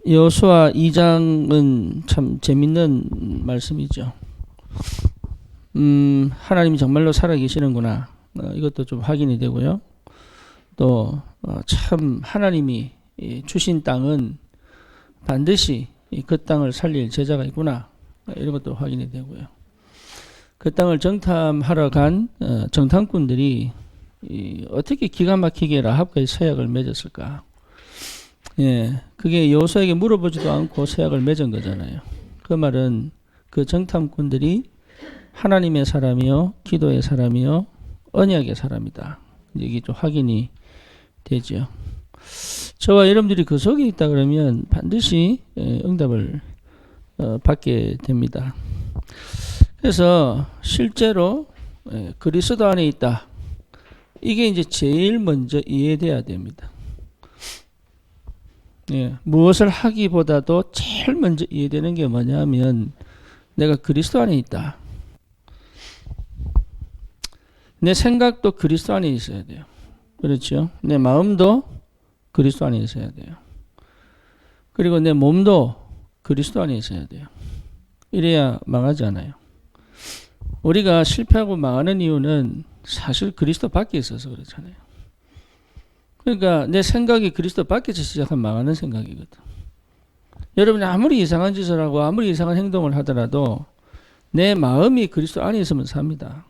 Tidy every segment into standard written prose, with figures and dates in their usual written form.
여호수아 2장은 참 재밌는 말씀이죠. 하나님이 정말로 살아계시는구나. 이것도 좀 확인이 되고요. 또 참 하나님이 주신 땅은 반드시 그 땅을 살릴 제자가 있구나. 이런 것도 확인이 되고요. 그 땅을 정탐하러 간 정탐꾼들이 어떻게 기가 막히게 라합과의 서약을 맺었을까? 예, 그게 여호수아에게 물어보지도 않고 서약을 맺은 거잖아요. 그 말은 그 정탐꾼들이 하나님의 사람이요, 기도의 사람이요, 언약의 사람이다. 이게 좀 확인이 되죠. 저와 여러분들이 그 속에 있다 그러면 반드시 응답을 받게 됩니다. 그래서 실제로 그리스도 안에 있다. 이게 이제 제일 먼저 이해돼야 됩니다. 무엇을 하기보다도 제일 먼저 이해되는 게 뭐냐면 내가 그리스도 안에 있다. 내 생각도 그리스도 안에 있어야 돼요. 그렇죠? 내 마음도 그리스도 안에 있어야 돼요. 그리고 내 몸도 그리스도 안에 있어야 돼요. 이래야 망하지 않아요. 우리가 실패하고 망하는 이유는 사실 그리스도 밖에 있어서 그렇잖아요. 그러니까 내 생각이 그리스도 밖에서 시작하면 망하는 생각이거든. 여러분이 아무리 이상한 짓을 하고 아무리 이상한 행동을 하더라도 내 마음이 그리스도 안에 있으면 삽니다.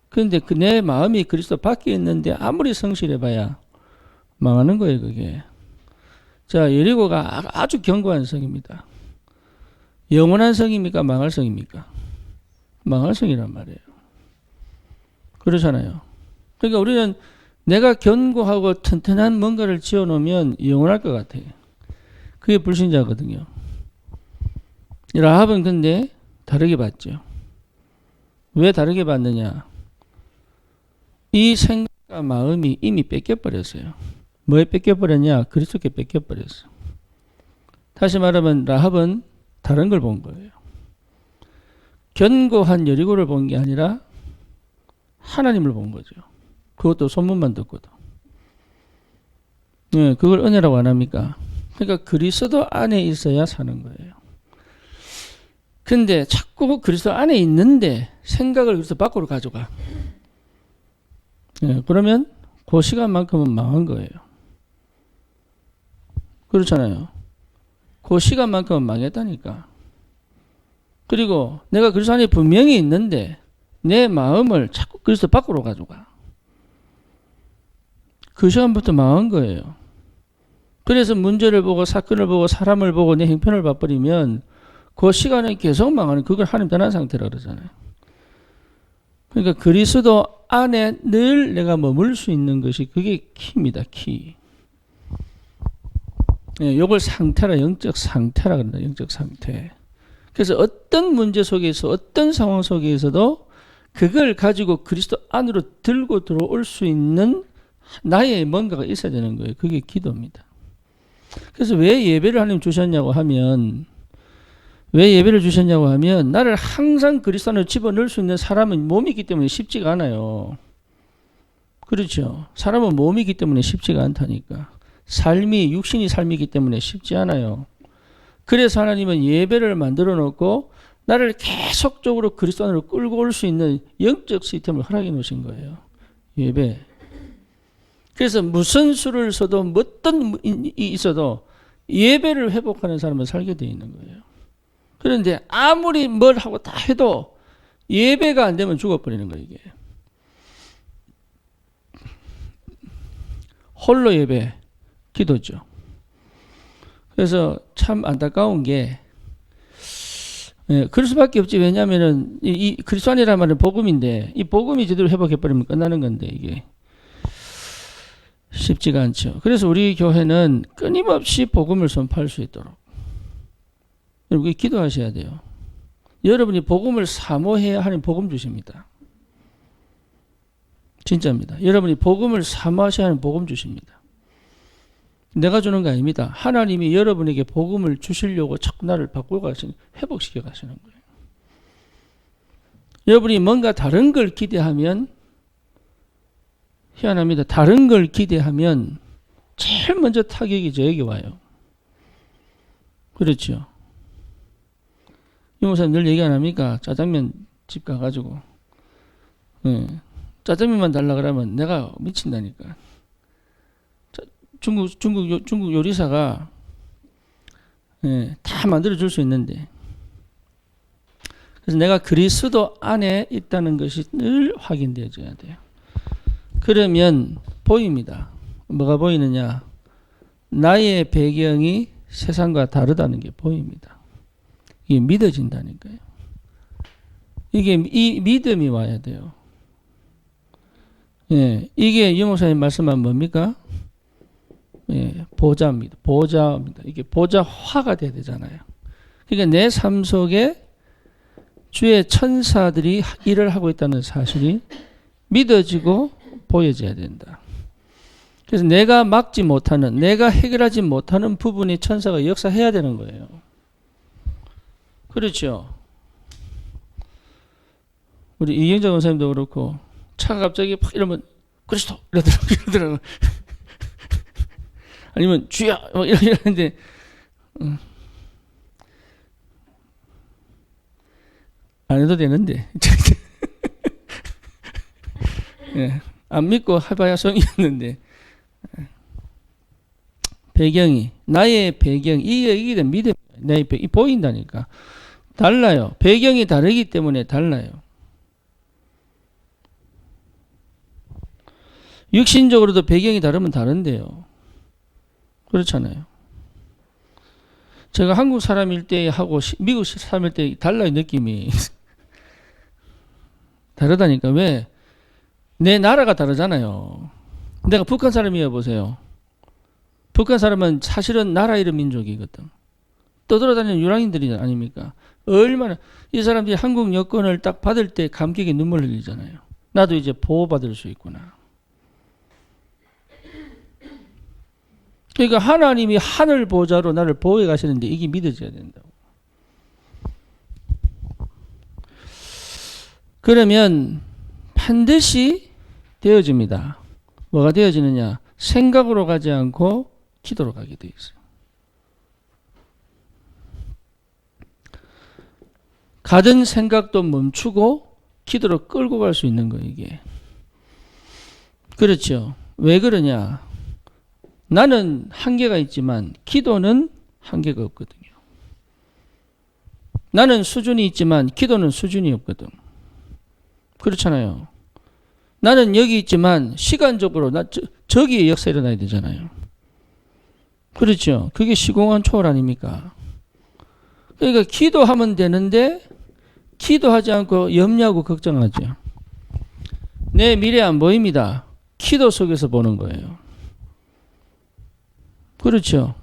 그런데 내 마음이 그리스도 밖에 있는데 아무리 성실해봐야 망하는 거예요, 그게. 자, 여리고가 아주 견고한 성입니다. 영원한 성입니까? 망할 성입니까? 망할 성이란 말이에요. 그렇잖아요. 그러니까 우리는 내가 견고하고 튼튼한 뭔가를 지어놓으면 영원할 것 같아요. 그게 불신자거든요. 라합은 근데 다르게 봤죠. 왜 다르게 봤느냐? 이 생각과 마음이 이미 뺏겨버렸어요. 뭐에 뺏겨버렸냐? 그리스도께 뺏겨버렸어. 다시 말하면 라합은 다른 걸 본 거예요. 견고한 여리고를 본 게 아니라 하나님을 본 거죠. 그것도 소문만 듣고도. 네, 그걸 은혜라고 안 합니까? 그러니까 그리스도 안에 있어야 사는 거예요. 근데 자꾸 그리스도 안에 있는데 생각을 그리스도 밖으로 가져가. 네, 그러면 그 시간만큼은 망한 거예요. 그렇잖아요. 그 시간만큼은 망했다니까. 그리고 내가 그리스도 안에 분명히 있는데 내 마음을 자꾸 그리스도 밖으로 가져가. 그 시간부터 망한 거예요. 그래서 문제를 보고 사건을 보고 사람을 보고 내 형편을 봐버리면 그 시간에 계속 망하는, 그걸 하나님 떠난 상태라 그러잖아요. 그러니까 그리스도 안에 늘 내가 머물 수 있는 것이 그게 키입니다. 키. 이걸 상태라, 영적 상태라 그런다. 영적 상태. 그래서 어떤 문제 속에서 어떤 상황 속에서도 그걸 가지고 그리스도 안으로 들고 들어올 수 있는 나의 뭔가가 있어야 되는 거예요. 그게 기도입니다. 그래서 왜 예배를 하나님 주셨냐고 하면, 왜 예배를 주셨냐고 하면 나를 항상 그리스도 안으로 집어넣을 수 있는 사람은 몸이 있기 때문에 쉽지가 않아요. 그렇죠. 사람은 몸이 있기 때문에 쉽지가 않다니까. 삶이 육신이 삶이기 때문에 쉽지 않아요. 그래서 하나님은 예배를 만들어 놓고 나를 계속적으로 그리스도 안으로 끌고 올 수 있는 영적 시스템을 허락해 놓으신 거예요. 예배. 그래서 무슨 수를 써도 어떤 일이 있어도 예배를 회복하는 사람은 살게 되어 있는 거예요. 그런데 아무리 뭘 하고 다 해도 예배가 안 되면 죽어버리는 거예요, 이게. 홀로 예배, 기도죠. 그래서 참 안타까운 게, 그럴 수밖에 없지. 왜냐하면은 이 그리스도 안이라는 말은 복음인데 이 복음이 제대로 회복해버리면 끝나는 건데 이게 쉽지가 않죠. 그래서 우리 교회는 끊임없이 복음을 선포할 수 있도록 여러분 기도하셔야 돼요. 여러분이 복음을 사모해야 하는 복음 주십니다. 진짜입니다. 여러분이 복음을 사모하셔야 하는 복음 주십니다. 내가 주는 거 아닙니다. 하나님이 여러분에게 복음을 주시려고 자꾸 나를 바꾸고 가시는, 회복시켜 가시는 거예요. 여러분이 뭔가 다른 걸 기대하면, 희한합니다. 다른 걸 기대하면 제일 먼저 타격이 저에게 와요. 그렇죠. 이 목사님 늘 얘기 안 합니까? 짜장면 집 가가지고 짜장면만 달라 그러면 내가 미친다니까. 중국 요리사가 다 만들어 줄 수 있는데, 그래서 내가 그리스도 안에 있다는 것이 늘 확인되어져야 돼요. 그러면 보입니다. 뭐가 보이느냐? 나의 배경이 세상과 다르다는 게 보입니다. 이게 믿어진다니까요. 이게 이 믿음이 와야 돼요. 이게 유 목사님 말씀한 뭡니까? 보좌입니다. 보좌입니다. 이게 보좌화가 돼야 되잖아요. 그러니까 내 삶 속에 주의 천사들이 일을 하고 있다는 사실이 믿어지고 보여져야 된다. 그래서 내가 막지 못하는, 내가 해결하지 못하는 부분이 천사가 역사해야 되는 거예요. 그렇죠. 우리 이경자 원사님도 그렇고 차가 갑자기 팍 이러면 그리스도 이러더라고요. 아니면 주야 이러는데 안 해도 되는데 안 믿고 해봐야 성이었는데, 배경이 나의 배경 이게 믿음 내 배경이 보인다니까. 달라요. 배경이 다르기 때문에 달라요. 육신적으로도 배경이 다르면 다른데요. 그렇잖아요. 제가 한국 사람일 때 하고 미국 사람일 때 달라요. 느낌이 다르다니까. 왜? 내 나라가 다르잖아요. 내가 북한 사람이야 보세요. 북한 사람은 사실은 나라 이름 민족이거든. 떠돌아다니는 유랑인들이 아닙니까? 얼마나 이 사람들이 한국 여권을 딱 받을 때 감격에 눈물 흘리잖아요. 나도 이제 보호받을 수 있구나. 그러니까 하나님이 하늘 보좌로 나를 보호해 가시는데 이게 믿어져야 된다고. 그러면 반드시 되어집니다. 뭐가 되어지느냐? 생각으로 가지 않고 기도로 가게 되어 있어요. 가던 생각도 멈추고 기도로 끌고 갈 수 있는 거예요, 이게. 그렇죠. 왜 그러냐? 나는 한계가 있지만 기도는 한계가 없거든요. 나는 수준이 있지만 기도는 수준이 없거든. 그렇잖아요. 나는 여기 있지만 시간적으로 저기에 역사 일어나야 되잖아요. 그렇죠. 그게 시공간 초월 아닙니까? 그러니까 기도하면 되는데 기도하지 않고 염려하고 걱정하죠. 내 미래 안 보입니다. 기도 속에서 보는 거예요. 그렇죠.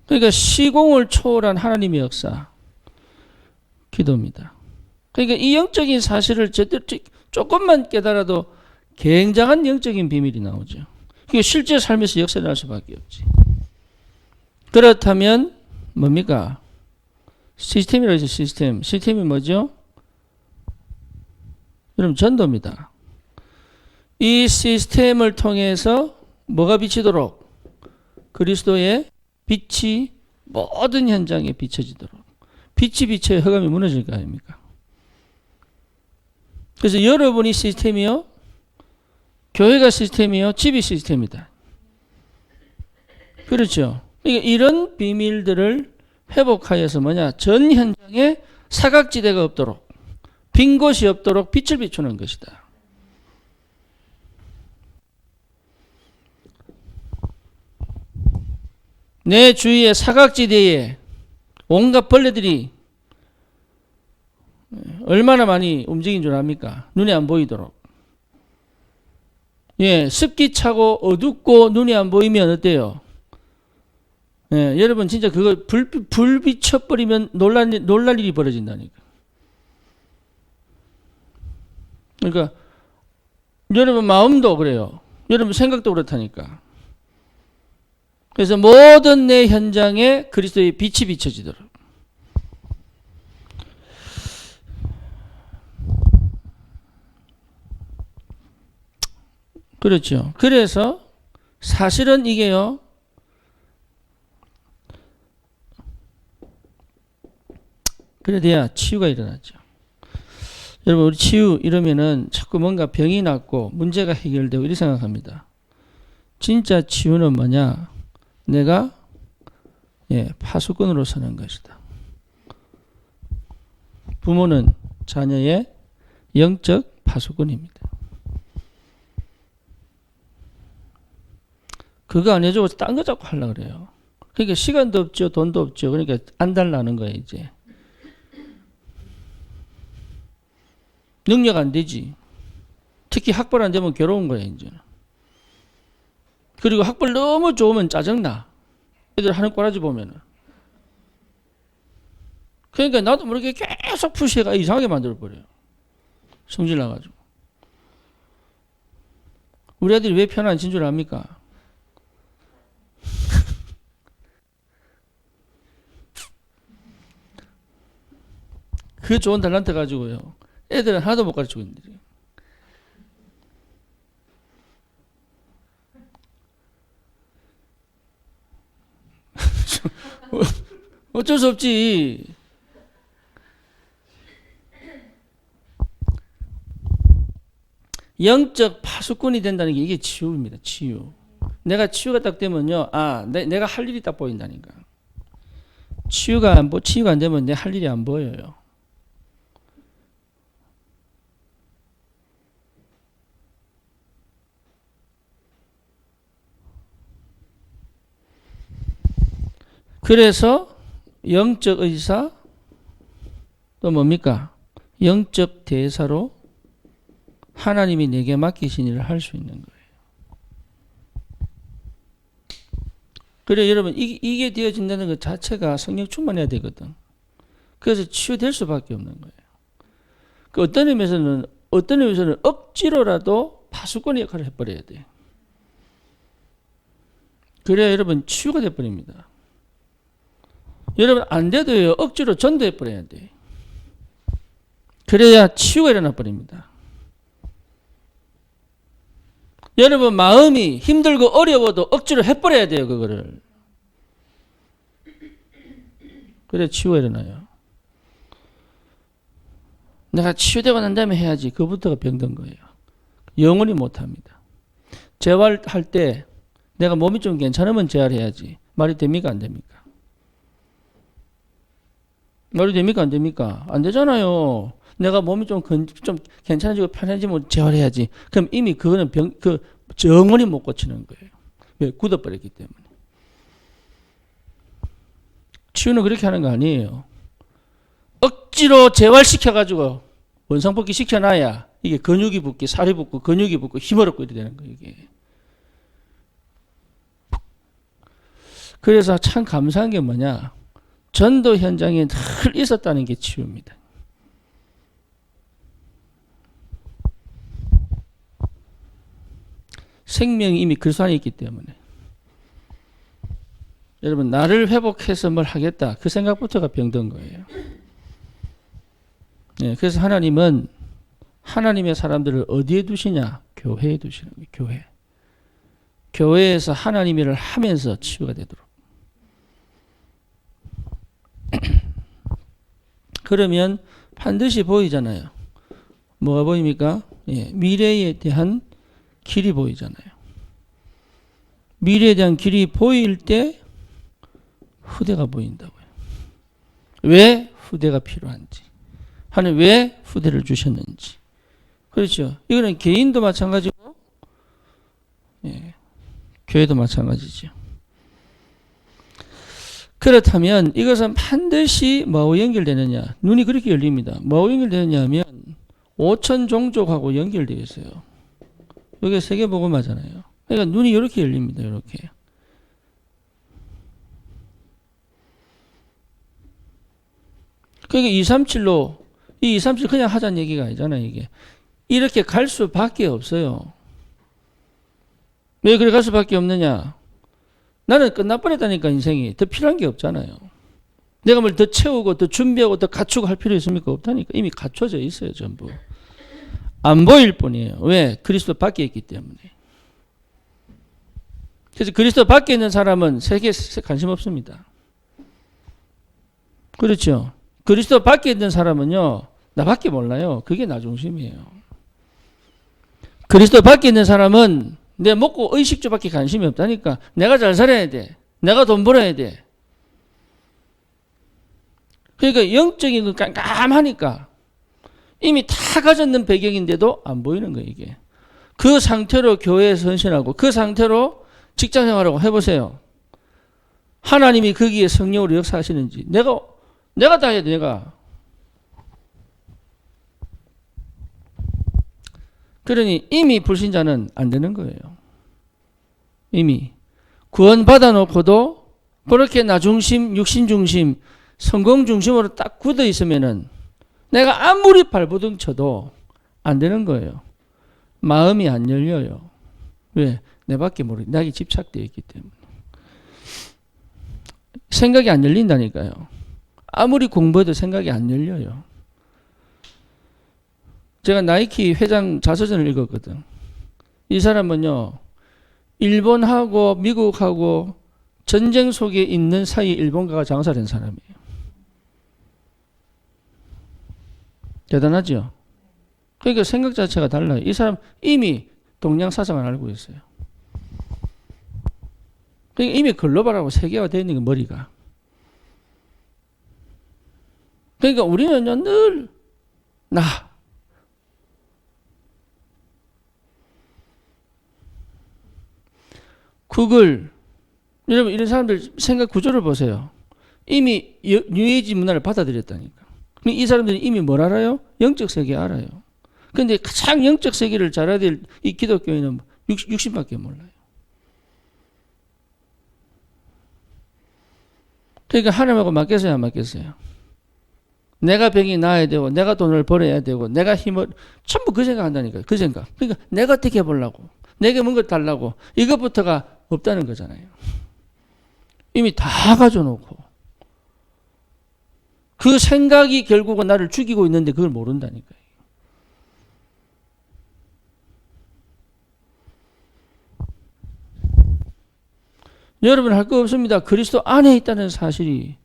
그러니까 시공을 초월한 하나님의 역사, 기도입니다. 그러니까 이 영적인 사실을 조금만 깨달아도 굉장한 영적인 비밀이 나오죠. 그게 실제 삶에서 역사날 수밖에 없지. 그렇다면 뭡니까? 시스템이라고 해서 시스템이 뭐죠? 여러분, 전도입니다. 이 시스템을 통해서 뭐가 비치도록? 그리스도의 빛이 모든 현장에 비춰지도록. 빛이 비쳐야 흑암이 무너질 거 아닙니까? 그래서 여러분이 시스템이요, 교회가 시스템이요, 집이 시스템이다. 그렇죠. 그러니까 이런 비밀들을 회복하여서 뭐냐? 전 현장에 사각지대가 없도록, 빈 곳이 없도록 빛을 비추는 것이다. 내 주위의 사각지대에 온갖 벌레들이 얼마나 많이 움직인 줄 압니까? 눈에 안 보이도록. 습기 차고 어둡고 눈이 안 보이면 어때요? 여러분 진짜 그거 불 비춰버리면 놀랄 일이 벌어진다니까. 그러니까 여러분 마음도 그래요. 여러분 생각도 그렇다니까. 그래서 모든 내 현장에 그리스도의 빛이 비춰지도록. 그렇죠. 그래서 사실은 이게요, 그래 돼야 치유가 일어나죠. 여러분 우리 치유 이러면은 자꾸 뭔가 병이 낫고 문제가 해결되고 이렇게 생각합니다. 진짜 치유는 뭐냐? 내가 파수꾼으로 서는 것이다. 부모는 자녀의 영적 파수꾼입니다. 그거 안 해주고 딴 거 자꾸 하려고 그래요. 그러니까 시간도 없죠. 돈도 없죠. 그러니까 안 달라는 거예요 이제. 능력 안 되지. 특히 학벌 안 되면 괴로운 거예요 이제. 그리고 학벌 너무 좋으면 짜증나. 애들 하는 꼬라지 보면은. 그러니까 나도 모르게 계속 푸시해가 이상하게 만들어버려요. 성질 나가지고. 우리 애들이 왜 편안 진 줄 압니까? 그 좋은 탤런트 가지고요. 애들은 하나도 못 가르치고 있는데. 어쩔 수 없지. 영적 파수꾼이 된다는 게 이게 치유입니다. 치유. 내가 치유가 딱 되면요. 내가 할 일이 딱 보인다니까. 치유가 안 되면 내 할 일이 안 보여요. 그래서 영적 의사 또 뭡니까? 영적 대사로 하나님이 내게 맡기신 일을 할 수 있는 거예요. 그래 여러분 이게 되어진다는 것 자체가 성령 충만해야 되거든. 그래서 치유될 수밖에 없는 거예요. 그 어떤 의미에서는 억지로라도 파수꾼의 역할을 해버려야 돼. 그래야 여러분 치유가 돼버립니다. 여러분 안 돼도요 억지로 전도해버려야 돼. 그래야 치유가 일어나 버립니다. 여러분 마음이 힘들고 어려워도 억지로 해버려야 돼요 그거를. 그래 치유가 일어나요. 내가 치유되고 난 다음에 해야지. 그부터가 병든 거예요. 영원히 못합니다. 재활할 때 내가 몸이 좀 괜찮으면 재활해야지. 말이 됩니까 안 됩니까? 말이 됩니까 안 됩니까? 안 되잖아요. 내가 몸이 좀 괜찮아지고 편해지면 재활해야지. 그럼 이미 그거는 영원히 못 고치는 거예요. 왜? 굳어버렸기 때문에. 치유는 그렇게 하는 거 아니에요. 억지로 재활시켜가지고 원상복귀 시켜놔야 이게 근육이 붙기, 살이 붙고, 근육이 붙고, 힘어렵고 이렇게 되는 거예요, 이게. 그래서 참 감사한 게 뭐냐. 전도 현장에 늘 있었다는 게 치유입니다. 생명이 이미 그리스도 안에 있기 때문에. 여러분 나를 회복해서 뭘 하겠다. 그 생각부터가 병든 거예요. 네, 그래서 하나님은 하나님의 사람들을 어디에 두시냐? 교회에 두시는 거예요. 교회. 교회에서 하나님 일을 하면서 치유가 되도록. 그러면 반드시 보이잖아요. 뭐가 보입니까? 미래에 대한 길이 보이잖아요. 미래에 대한 길이 보일 때 후대가 보인다고요. 왜 후대가 필요한지. 하나님 왜 후대를 주셨는지. 그렇죠. 이거는 개인도 마찬가지고 교회도 마찬가지죠. 그렇다면 이것은 반드시 뭐하고 연결되느냐. 눈이 그렇게 열립니다. 뭐하고 연결되느냐 하면 5천 종족하고 연결되어 있어요. 여기 세계복음하잖아요. 그러니까 눈이 이렇게 열립니다. 이렇게. 그러니까 237로 이 237 그냥 하자는 얘기가 아니잖아요. 이게. 이렇게 갈 수밖에 없어요. 왜 그래 갈 수밖에 없느냐. 나는 끝나버렸다니까 인생이. 더 필요한 게 없잖아요. 내가 뭘 더 채우고 더 준비하고 더 갖추고 할 필요 있습니까? 없다니까. 이미 갖춰져 있어요. 전부. 안 보일 뿐이에요. 왜? 그리스도 밖에 있기 때문에. 그래서 그리스도 밖에 있는 사람은 세계에 관심 없습니다. 그렇죠. 그리스도 밖에 있는 사람은요, 나밖에 몰라요. 그게 나 중심이에요. 그리스도 밖에 있는 사람은 내 먹고 의식주밖에 관심이 없다니까. 내가 잘 살아야 돼. 내가 돈 벌어야 돼. 그러니까 영적인 건 깜깜하니까 이미 다 가졌는 배경인데도 안 보이는 거예요, 이게. 그 상태로 교회에서 헌신하고 그 상태로 직장 생활하고 해보세요. 하나님이 거기에 성령으로 역사하시는지. 내가 다 해야 돼, 내가. 그러니 이미 불신자는 안 되는 거예요. 이미. 구원 받아놓고도 그렇게 나 중심, 육신 중심, 성공 중심으로 딱 굳어 있으면은 내가 아무리 발버둥 쳐도 안 되는 거예요. 마음이 안 열려요. 왜? 내밖에 모르게 나에게 집착되어 있기 때문에. 생각이 안 열린다니까요. 아무리 공부해도 생각이 안 열려요. 제가 나이키 회장 자서전을 읽었거든. 이 사람은요, 일본하고 미국하고 전쟁 속에 있는 사이 일본가가 장사를 한 사람이에요. 대단하죠? 그러니까 생각 자체가 달라요. 이 사람 이미 동양 사상을 알고 있어요. 그러니까 이미 글로벌하고 세계화 되어 있는 게 머리가. 그러니까 우리는요, 늘 나. 그걸 여러분 이런 사람들 생각 구조를 보세요. 이미 뉴에이지 문화를 받아들였다니까. 이 사람들이 이미 뭘 알아요? 영적 세계 알아요. 그런데 가장 영적 세계를 잘 알아야 될 이 기독교인은 육신밖에 몰라요. 그러니까 하나님하고 맞겠어요, 안 맞겠어요? 내가 병이 나아야 되고, 내가 돈을 벌어야 되고, 내가 힘을 전부 그 생각한다니까요. 그 생각. 그러니까 내가 어떻게 해보려고, 내게 뭔가 달라고 이것부터가 없다는 거잖아요. 이미 다 가져놓고 그 생각이 결국은 나를 죽이고 있는데 그걸 모른다니까요. 여러분 할 거 없습니다. 그리스도 안에 있다는 사실이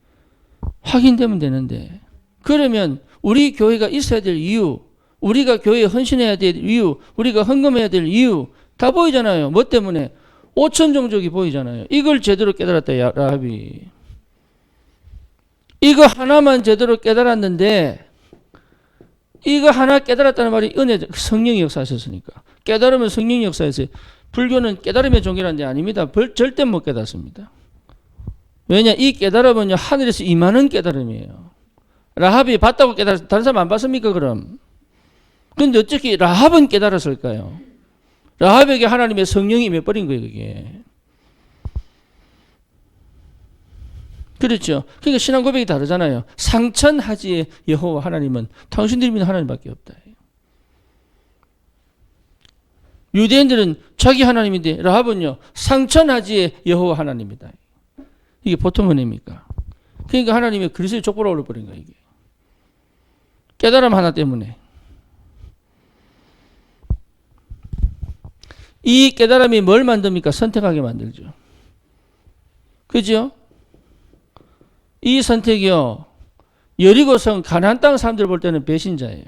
확인되면 되는데, 그러면 우리 교회가 있어야 될 이유, 우리가 교회에 헌신해야 될 이유, 우리가 헌금해야 될 이유 다 보이잖아요. 뭐 때문에? 5천 종족이 보이잖아요. 이걸 제대로 깨달았다, 라합이. 이거 하나만 제대로 깨달았는데, 이거 하나 깨달았다는 말이 은혜, 성령이 역사하셨으니까. 깨달으면 성령이 역사했어요. 불교는 깨달음의 종교라는 데 아닙니다. 절대 못 깨닫습니다. 왜냐? 이 깨달음은요, 하늘에서 임하는 깨달음이에요. 라합이 봤다고 깨달았어요. 다른 사람 안 봤습니까, 그럼? 그런데 어떻게 라합은 깨달았을까요? 라합에게 하나님의 성령이 임해버린 거예요, 그게. 그렇죠. 그러니까 신앙 고백이 다르잖아요. 상천하지의 여호와 하나님은 당신들이 믿는 하나님밖에 없다. 유대인들은 자기 하나님인데 라합은요, 상천하지의 여호와 하나님이다. 이게 보통 은혜입니까? 그러니까 하나님의 그리스도의 족보로 올려버린 거예요, 이게. 깨달음 하나 때문에. 이 깨달음이 뭘 만듭니까? 선택하게 만들죠. 그죠? 이 선택이요, 여리고성 가나안 땅 사람들 볼 때는 배신자예요.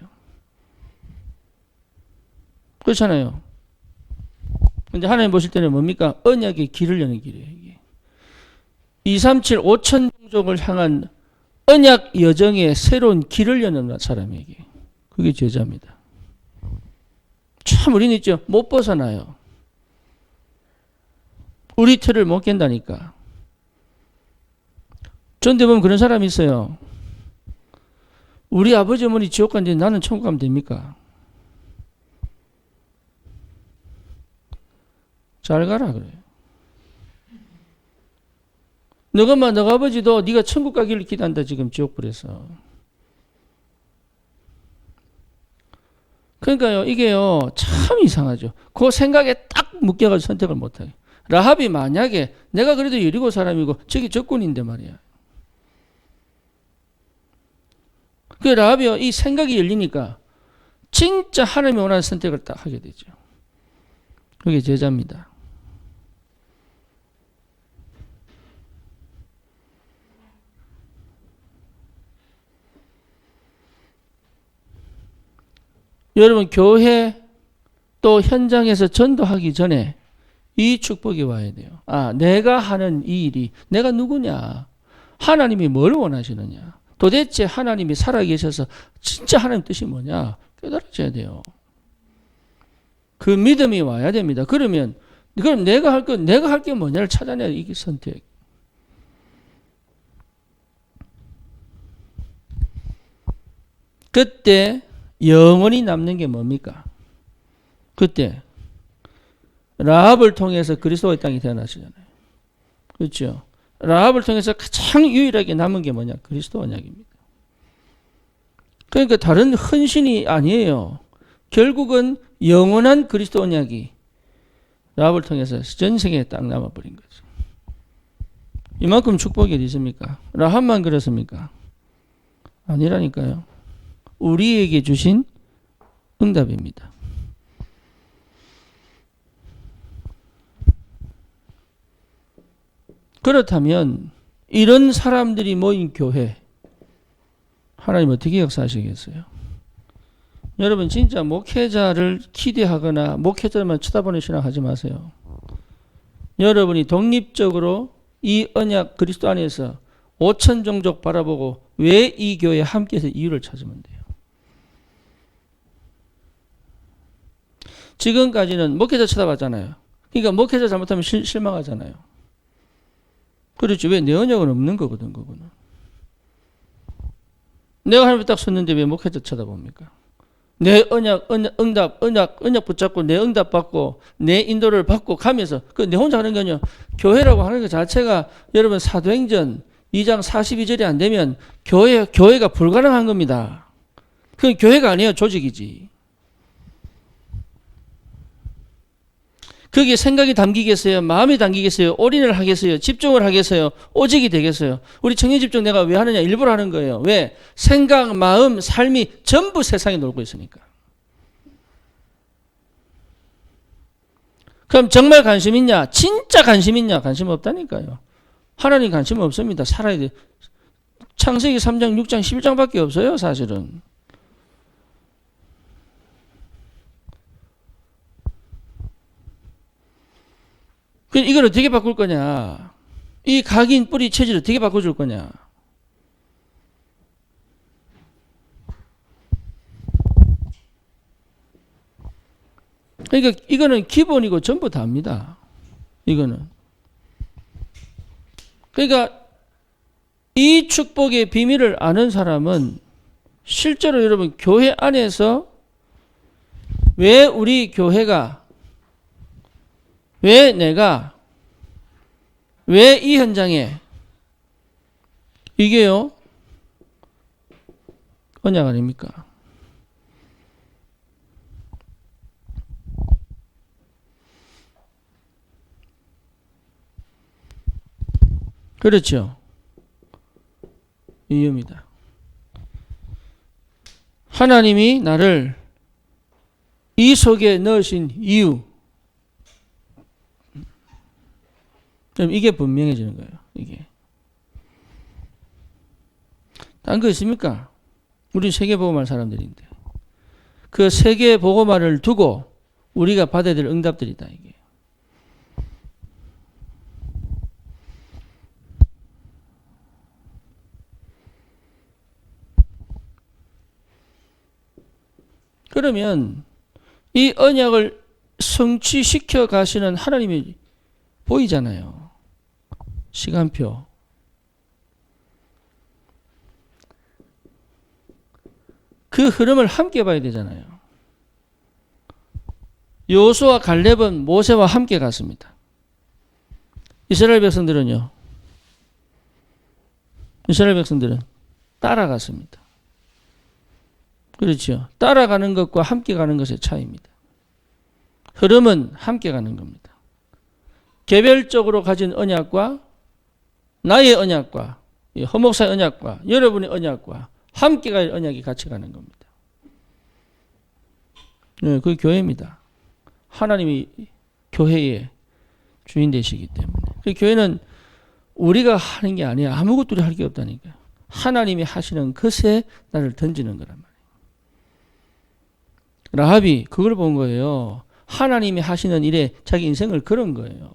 그렇잖아요. 근데 하나님 보실 때는 뭡니까? 언약의 길을 여는 길이에요, 이게. 237, 5천 종족을 향한 언약 여정의 새로운 길을 여는 사람에게. 그게 제자입니다. 참 우리는 있죠. 못 벗어나요. 우리 틀을 못 깬다니까. 그런데 보면 그런 사람이 있어요. 우리 아버지 어머니 지옥 간데 나는 천국 가면 됩니까? 잘 가라 그래요. 너가 아버지도 네가 천국 가기를 기도한다 지금 지옥불에서. 그러니까요, 이게요 참 이상하죠. 그 생각에 딱 묶여가지고 선택을 못해요. 라합이 만약에 내가 그래도 여리고 사람이고 저기 적군인데 말이야. 그 라합이요, 이 생각이 열리니까 진짜 하나님이 원하는 선택을 딱 하게 되죠. 그게 제자입니다. 여러분 교회 또 현장에서 전도하기 전에 이 축복이 와야 돼요. 아, 내가 하는 이 일이 내가 누구냐? 하나님이 뭘 원하시느냐? 도대체 하나님이 살아계셔서 진짜 하나님 뜻이 뭐냐? 깨달아져야 돼요. 그 믿음이 와야 됩니다. 그럼 내가 할 게 뭐냐를 찾아내야 이게 선택. 그때 영원히 남는 게 뭡니까? 그때 라합을 통해서 그리스도의 땅이 태어나시잖아요. 그렇죠? 라합을 통해서 가장 유일하게 남은 게 뭐냐? 그리스도 언약입니다. 그러니까 다른 헌신이 아니에요. 결국은 영원한 그리스도 언약이 라합을 통해서 전 세계에 딱 남아버린 거죠. 이만큼 축복이 어디 있습니까? 라합만 그렇습니까? 아니라니까요. 우리에게 주신 응답입니다. 그렇다면 이런 사람들이 모인 교회 하나님 어떻게 역사하시겠어요? 여러분 진짜 목회자를 기대하거나 목회자만 쳐다보는 신앙하지 마세요. 여러분이 독립적으로 이 언약 그리스도 안에서 5천 종족 바라보고 왜 이 교회에 함께해서 이유를 찾으면 돼요. 지금까지는 목회자 쳐다봤잖아요. 그러니까 목회자 잘못하면 실망하잖아요. 그렇죠. 왜 내 언약은 없는 거거든, 그거는. 내가 하나님 딱 섰는데 왜 목회자 쳐다봅니까? 내 응답 붙잡고 내 응답 받고 내 인도를 받고 가면서 내 혼자 하는 게 아니야. 교회라고 하는 것 자체가 여러분 사도행전 2장 42절이 안 되면 교회가 불가능한 겁니다. 그건 교회가 아니에요. 조직이지. 거기에 생각이 담기겠어요? 마음이 담기겠어요? 올인을 하겠어요? 집중을 하겠어요? 오직이 되겠어요? 우리 청년집중 내가 왜 하느냐? 일부러 하는 거예요. 왜? 생각, 마음, 삶이 전부 세상에 놀고 있으니까. 그럼 정말 관심 있냐? 진짜 관심 있냐? 관심 없다니까요. 하나님 관심 없습니다. 살아야 돼. 창세기 3장, 6장, 11장밖에 없어요, 사실은. 이걸 어떻게 바꿀 거냐? 이 각인 뿌리 체질을 어떻게 바꿔줄 거냐? 그러니까 이거는 기본이고 전부 다입니다. 이거는. 그러니까 이 축복의 비밀을 아는 사람은 실제로 여러분 교회 안에서 왜 우리 교회가 왜 내가 왜 이 현장에 이게요 언약 아닙니까? 그렇죠. 이유입니다. 하나님이 나를 이 속에 넣으신 이유. 그럼 이게 분명해지는 거예요. 이게. 딴 거 있습니까? 우리 세계보고말 사람들인데. 그 세계보고말을 두고 우리가 받아야 될 응답들이다. 이게. 그러면 이 언약을 성취시켜 가시는 하나님이 보이잖아요. 시간표. 그 흐름을 함께 봐야 되잖아요. 여호수아 갈렙은 모세와 함께 갔습니다. 이스라엘 백성들은요. 이스라엘 백성들은 따라갔습니다. 그렇죠. 따라가는 것과 함께 가는 것의 차이입니다. 흐름은 함께 가는 겁니다. 개별적으로 가진 언약과 나의 언약과 허목사의 언약과 여러분의 언약과 함께 갈 언약이 같이 가는 겁니다. 네, 그게 교회입니다. 하나님이 교회의 주인 되시기 때문에. 그 교회는 우리가 하는 게 아니야. 아무것도 우리 할 게 없다니까요. 하나님이 하시는 것에 나를 던지는 거란 말이에요. 라합이 그걸 본 거예요. 하나님이 하시는 일에 자기 인생을 걸은 거예요.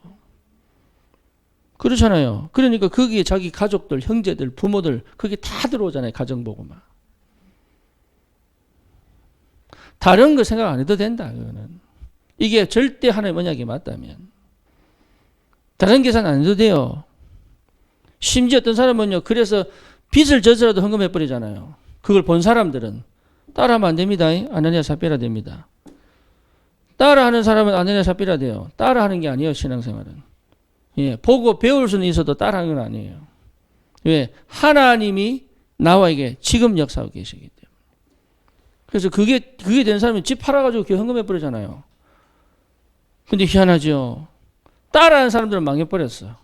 그렇잖아요. 그러니까 거기에 자기 가족들, 형제들, 부모들 그게 다 들어오잖아요. 가정보고만. 다른 거 생각 안 해도 된다. 그거는. 이게 절대 하나님 언약이 맞다면. 다른 계산 안 해도 돼요. 심지어 어떤 사람은요. 그래서 빚을 져서라도 헌금해 버리잖아요. 그걸 본 사람들은. 따라하면 안 됩니다. 아나니아 삽비라 됩니다. 따라하는 사람은 아나니아 삽비라 돼요. 따라하는 게 아니에요. 신앙생활은. 예, 보고 배울 수는 있어도 따라하는 건 아니에요. 왜? 하나님이 나와에게 지금 역사하고 계시기 때문에. 그래서 그게 된 사람이 집 팔아가지고 교회 헌금해 버리잖아요. 근데 희한하죠. 따라하는 사람들은 망해버렸어.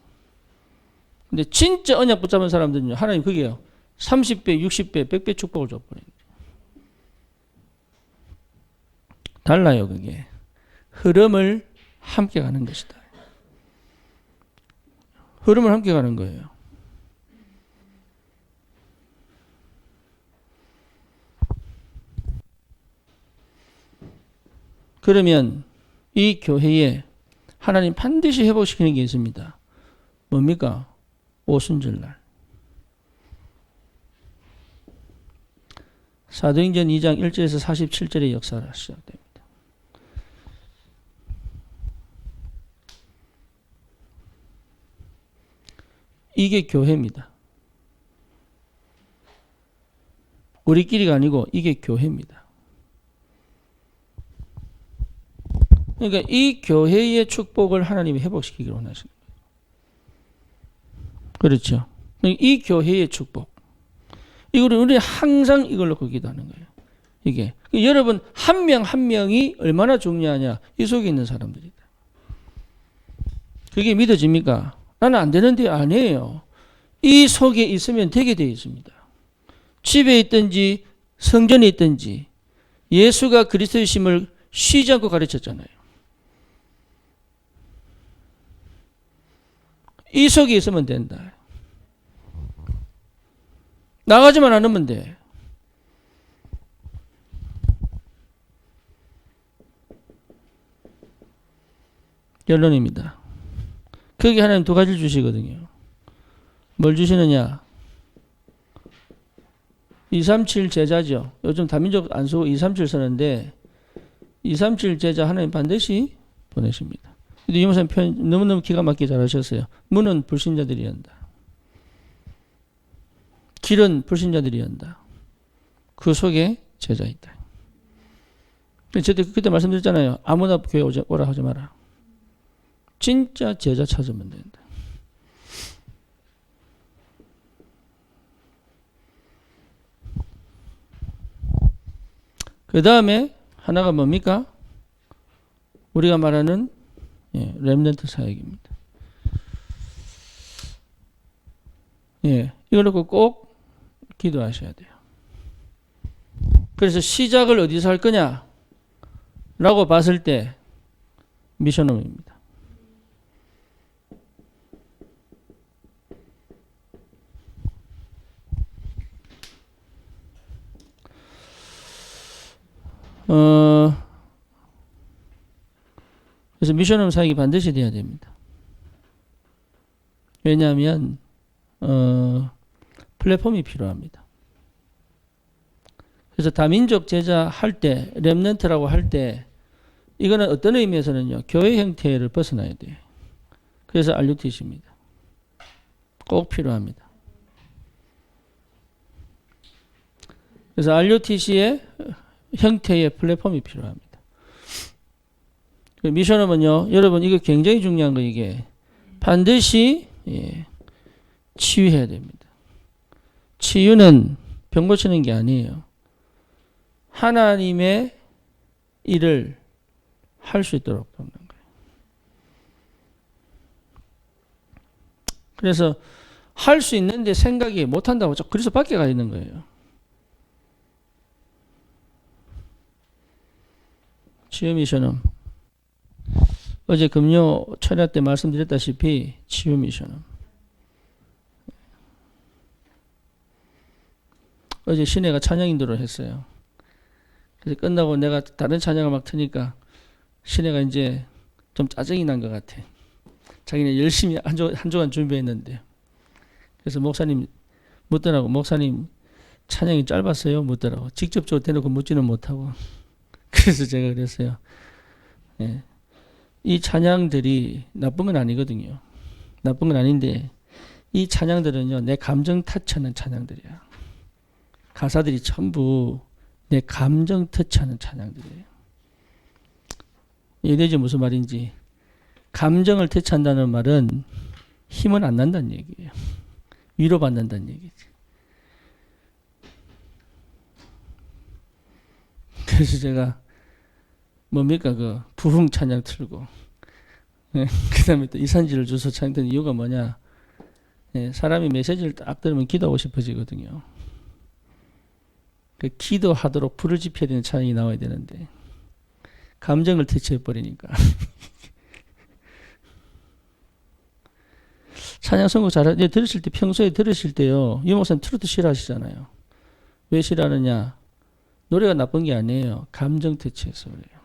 근데 진짜 언약 붙잡은 사람들은요. 하나님 그게요. 30배, 60배, 100배 축복을 줘버려요. 달라요. 그게. 흐름을 함께 가는 것이다. 흐름을 함께 가는 거예요. 그러면 이 교회에 하나님 반드시 회복시키는 게 있습니다. 뭡니까? 오순절날. 사도행전 2장 1절에서 47절의 역사가 시작됩니다. 이게 교회입니다. 우리끼리가 아니고 이게 교회입니다. 그러니까 이 교회의 축복을 하나님이 회복시키기를 원하시는 거예요. 그렇죠. 이 교회의 축복. 우리 항상 이걸 놓고 기도하는 거예요. 이게. 여러분, 한 명 한 명이 얼마나 중요하냐. 이 속에 있는 사람들이다. 그게 믿어집니까? 나는 안 되는데 아니에요. 이 속에 있으면 되게 되어 있습니다. 집에 있든지 성전에 있든지 예수가 그리스도의 심을 쉬지 않고 가르쳤잖아요. 이 속에 있으면 된다. 나가지만 않으면 돼. 결론입니다. 거기 하나님 두 가지를 주시거든요. 뭘 주시느냐? 237 제자죠. 요즘 다민족 안 쓰고 237 쓰는데 237 제자 하나님 반드시 보내십니다. 근데 유목사님 표현 너무너무 기가 막히게 잘하셨어요. 문은 불신자들이 연다. 길은 불신자들이 연다. 그 속에 제자 있다. 저도 그때 말씀드렸잖아요. 아무나 교회 오라 하지 마라. 진짜 제자 찾으면 된다. 그 다음에 하나가 뭡니까? 우리가 말하는 렘넌트 사역입니다. 이걸 놓고 꼭 기도하셔야 돼요. 그래서 시작을 어디서 할 거냐? 라고 봤을 때 미션홈입니다. 그래서 미션홈 사역이 반드시 돼야 됩니다. 왜냐하면 플랫폼이 필요합니다. 그래서 다민족 제자 할 때, 렘넌트라고 할 때, 이거는 어떤 의미에서는요, 교회 형태를 벗어나야 돼요. 그래서 RUTC입니다. 꼭 필요합니다. 그래서 RUTC의 형태의 플랫폼이 필요합니다. 미션홈은요, 여러분, 이거 굉장히 중요한 거, 이게. 반드시, 치유해야 됩니다. 치유는 병 고치는 게 아니에요. 하나님의 일을 할 수 있도록 돕는 거예요. 그래서 할 수 있는데 생각이 못한다고 그래서 밖에 가 있는 거예요. 치유 미션은 어제 금요 철야 때 말씀드렸다시피 치유 미션은 어제 시내가 찬양 인도를 했어요. 그래서 끝나고 내가 다른 찬양을 막 트니까 신혜가 이제 좀 짜증이 난 것 같아. 자기는 열심히 한 주간 준비했는데. 그래서 목사님 묻더라고. 목사님 찬양이 짧았어요? 묻더라고. 직접적으로 대놓고 묻지는 못하고. 그래서 제가 그랬어요. 예. 이 찬양들이 나쁜 건 아니거든요. 나쁜 건 아닌데 이 찬양들은요, 내 감정 터치하는 찬양들이야. 가사들이 전부 내 감정 터치하는 찬양들이에요. 이해되지 무슨 말인지. 감정을 터치한다는 말은 힘은 안 난다는 얘기예요. 위로받는다는 얘기지. 그래서 제가 뭡니까 그 부흥 찬양 틀고 그 다음에 또 이산지를 주소 찬양 듣는 이유가 뭐냐. 사람이 메시지를 딱 들으면 기도하고 싶어지거든요. 그 기도하도록 불을 지펴야 되는 찬양이 나와야 되는데 감정을 터치해버리니까. 찬양 선곡 들으실 때, 평소에 들으실 때요, 유 목사님 트로트 싫어하시잖아요. 왜 싫어하느냐? 노래가 나쁜 게 아니에요. 감정 터치해서 그래요.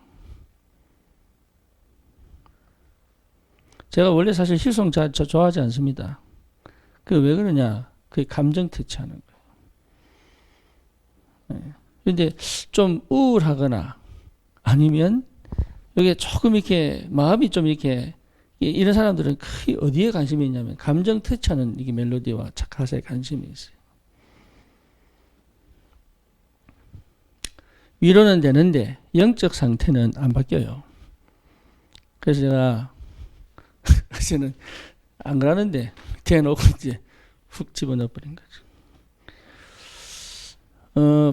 제가 원래 사실 힐송 좋아하지 않습니다. 그 왜 그러냐? 그게 감정 터치하는 거예요. 그런데 좀 우울하거나 아니면 여기 조금 이렇게 마음이 좀 이렇게 이런 사람들은 크게 어디에 관심이 있냐면 감정 터치하는 이게 멜로디와 가사에 관심이 있어요. 위로는 되는데 영적 상태는 안 바뀌어요. 그래서 제가 어제는 안 그러는데 대놓고 이제 훅 집어넣어버린 거죠.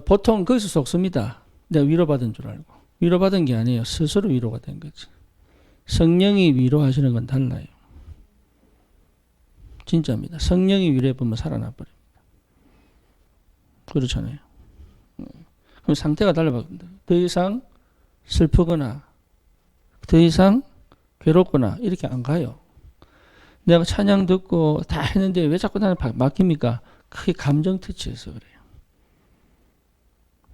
보통 거기서 속습니다. 내가 위로받은 줄 알고. 위로받은 게 아니에요. 스스로 위로가 된 거죠. 성령이 위로하시는 건 달라요. 진짜입니다. 성령이 위로해보면 살아나버립니다. 그렇잖아요. 그럼 상태가 달라집니다. 더 이상 슬프거나 더 이상 괴롭거나 이렇게 안 가요. 내가 찬양 듣고 다 했는데 왜 자꾸 나는 막힙니까? 크게 감정 터치해서 그래요.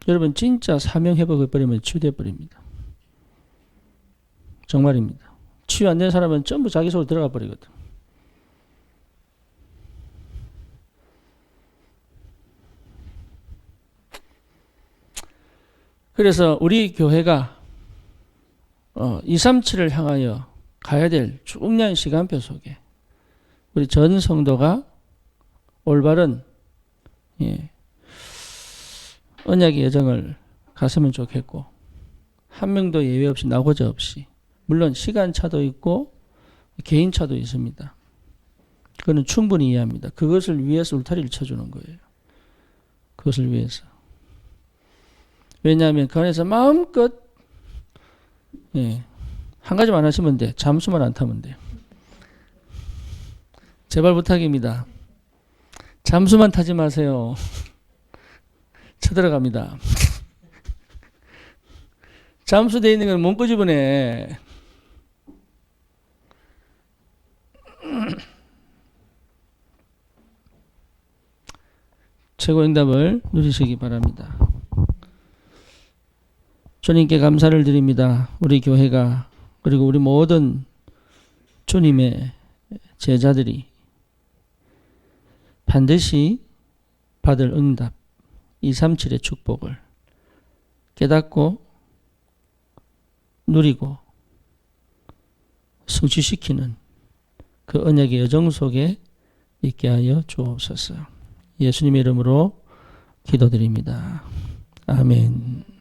여러분 진짜 사명 회복해버리면 치유돼버립니다. 정말입니다. 치유 안 된 사람은 전부 자기 속으로 들어가 버리거든. 그래서 우리 교회가 237을 향하여 가야 될 중요한 시간표 속에 우리 전 성도가 올바른 언약의 여정을 갔으면 좋겠고, 한 명도 예외 없이 나고자 없이, 물론 시간차도 있고 개인차도 있습니다. 그거는 충분히 이해합니다. 그것을 위해서 울타리를 쳐주는 거예요. 그것을 위해서. 왜냐하면 그 안에서 마음껏 한 가지만 하시면 돼. 잠수만 안 타면 돼요. 제발 부탁입니다. 잠수만 타지 마세요. 쳐들어갑니다. 잠수되어 있는 건 못 끄집어내. 최고 응답을 누리시기 바랍니다. 주님께 감사를 드립니다. 우리 교회가, 그리고 우리 모든 주님의 제자들이 반드시 받을 응답 237의 축복을 깨닫고 누리고 성취시키는 그 언약의 여정 속에 있게 하여 주옵소서. 예수님의 이름으로 기도드립니다. 아멘.